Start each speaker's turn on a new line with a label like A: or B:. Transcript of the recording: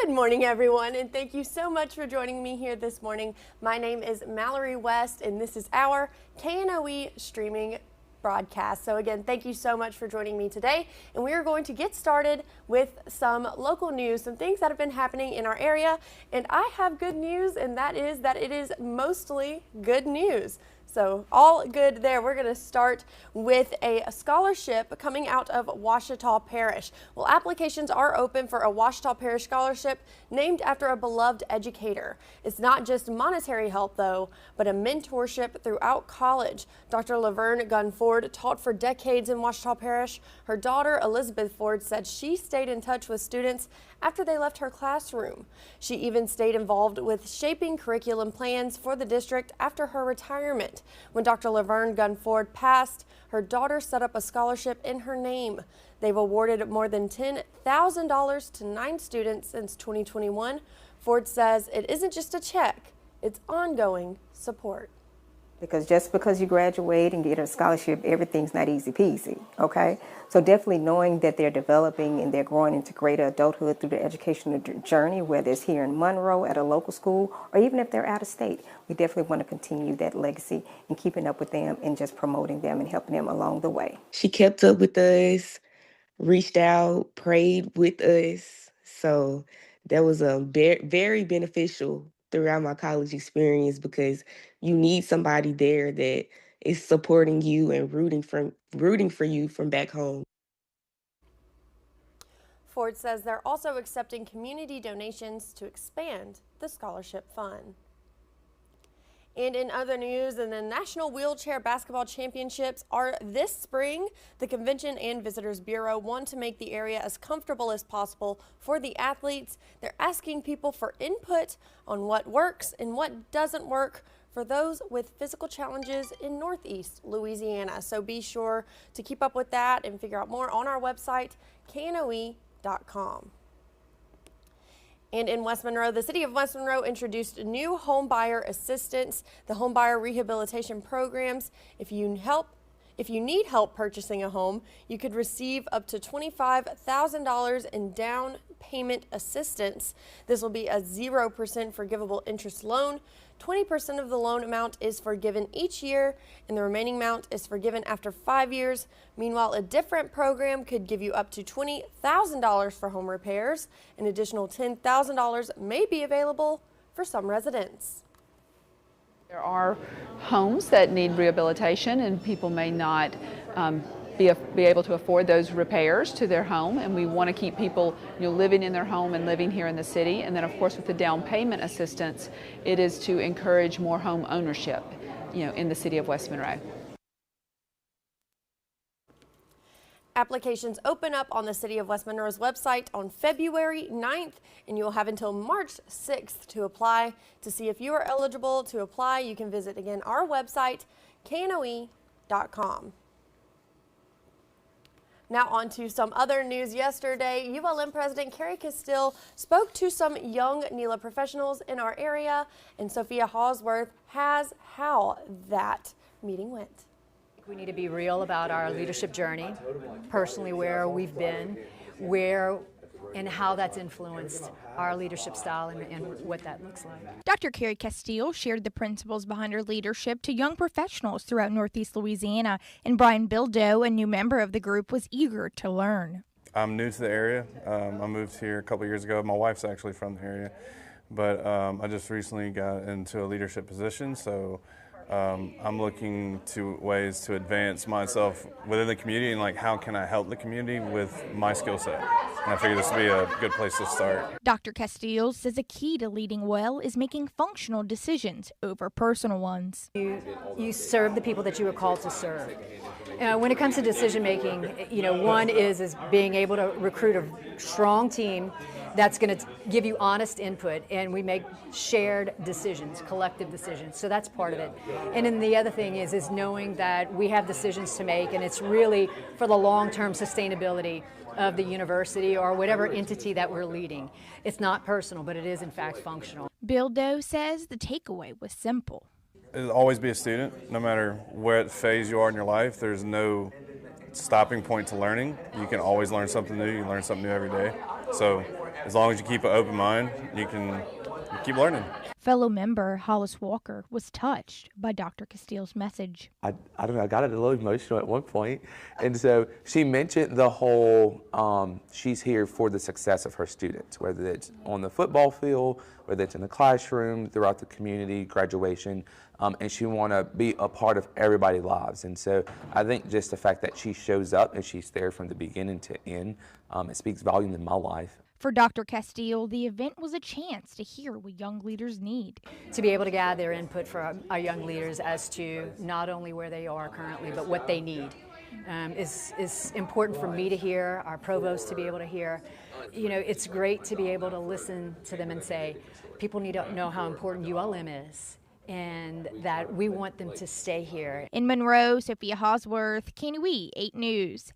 A: Good morning, everyone, and thank you so much for joining me here this morning. My name is Mallory West, and this is our KNOE streaming broadcast. So again, thank you so much for joining me today, and we are going to get started with some local news, some things that have been happening in our area, and I have good news, and that is that it is mostly good news. So all good there. We're going to start with a scholarship coming out of Ouachita Parish. Well, applications are open for a Ouachita Parish scholarship named after a beloved educator. It's not just monetary help, though, but a mentorship throughout college. Dr. Laverne Gunn Ford taught for decades in Ouachita Parish. Her daughter, Elizabeth Ford, said she stayed in touch with students after they left her classroom. She even stayed involved with shaping curriculum plans for the district after her retirement. When Dr. Laverne Gunn Ford passed, her daughter set up a scholarship in her name. They've awarded more than $10,000 to 9 students since 2021. Ford says it isn't just a check, it's ongoing support.
B: Because just because you graduate and get a scholarship, everything's not easy peasy, okay? So definitely knowing that they're developing and they're growing into greater adulthood through the educational journey, whether it's here in Monroe at a local school, or even if they're out of state, we definitely want to continue that legacy and keeping up with them and just promoting them and helping them along the way.
C: She kept up with us, reached out, prayed with us. So that was very beneficial throughout my college experience because you need somebody there that is supporting you and rooting for you from back home.
A: Ford says they're also accepting community donations to expand the scholarship fund. And in other news, the National Wheelchair Basketball Championships are this spring. The Convention and Visitors Bureau want to make the area as comfortable as possible for the athletes. They're asking people for input on what works and what doesn't work for those with physical challenges in Northeast Louisiana. So be sure to keep up with that and figure out more on our website, KNOE.com. And in West Monroe, the city of West Monroe introduced new home buyer assistance, the home buyer rehabilitation programs. If you need help purchasing a home, you could receive up to $25,000 in down payment assistance. This will be a 0% forgivable interest loan. 20% of the loan amount is forgiven each year, and the remaining amount is forgiven after 5 years. Meanwhile, a different program could give you up to $20,000 for home repairs. An additional $10,000 may be available for some residents.
D: There are homes that need rehabilitation, and people may not be able to afford those repairs to their home, and we want to keep people living in their home and living here in the city. And then of course with the down payment assistance, it is to encourage more home ownership in the city of West Monroe.
A: Applications open up on the City of West Monroe's website on February 9th, and you'll have until March 6th to apply. To see if you are eligible to apply, you can visit again our website, KNOE.com. Now on to some other news. Yesterday, ULM President Carrie Castile spoke to some young NELA professionals in our area, and Sophia Hawsworth has how that meeting went.
E: We need to be real about our leadership journey, personally where we've been, and how that's influenced our leadership style and what that looks like.
F: Dr. Carrie Castile shared the principles behind her leadership to young professionals throughout Northeast Louisiana, and Brian Bildo, a new member of the group, was eager to learn.
G: I'm new to the area. I moved here a couple years ago. My wife's actually from the area, but I just recently got into a leadership position, so I'm looking to ways to advance myself within the community and how can I help the community with my skill set. And I figured this would be a good place to start.
F: Dr. Castile says a key to leading well is making functional decisions over personal ones.
E: You serve the people that you are called to serve. When it comes to decision making, one is being able to recruit a strong team that's going to give you honest input, and we make shared decisions, collective decisions. So that's part of it. And then the other thing is knowing that we have decisions to make, and it's really for the long-term sustainability of the university or whatever entity that we're leading. It's not personal, but it is in fact functional.
F: Bildo says the takeaway was simple.
G: It'll always be a student, no matter what phase you are in your life. There's no stopping point to learning. You can always learn something new. You learn something new every day. So as long as you keep an open mind, you can keep learning.
F: Fellow member Hollis Walker was touched by Dr. Castile's message.
H: I don't know, I got a little emotional at one point. And so she mentioned the whole, she's here for the success of her students, whether it's on the football field, whether it's in the classroom, throughout the community, graduation, and she want to be a part of everybody's lives. And so I think just the fact that she shows up and she's there from the beginning to end, it speaks volumes in my life.
F: For Dr. Castile, the event was a chance to hear what young leaders need.
E: To be able to gather their input from our young leaders as to not only where they are currently, but what they need is important for me to hear, our provost to be able to hear. You know, it's great to be able to listen to them and say, people need to know how important ULM is, and that we want them to stay here.
F: In Monroe, Sophia Hosworth, KNOE 8 News.